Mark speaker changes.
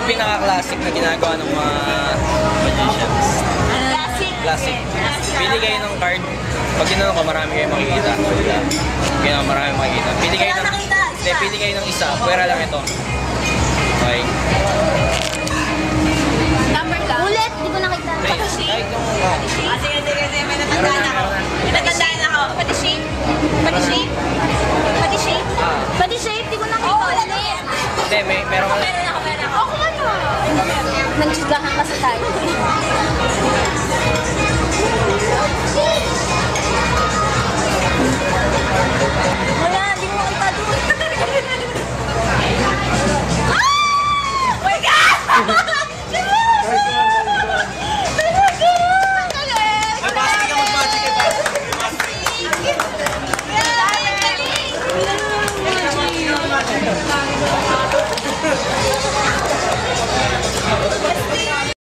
Speaker 1: yung pinaka-classic na ginagawa ng mga magicians. Classic. Pili kayo ng card. Pag ginanong ka, marami kayo makikita. Ginanong marami makikita. Pili kayo ng isa. Pwera lang ito. Okay.
Speaker 2: Number lang.
Speaker 3: Ulit, di ko nakita.
Speaker 1: Kahit yung...
Speaker 2: Sige. May natandaan ako. May natandaan ako. Pati shape. Pati shape. Pati shape.
Speaker 3: Pati shape, di ko nakita. Ulit.
Speaker 1: Hindi, meron ka.
Speaker 2: Meron ako.
Speaker 3: Ako ano? Nagsagahan kasi tayo.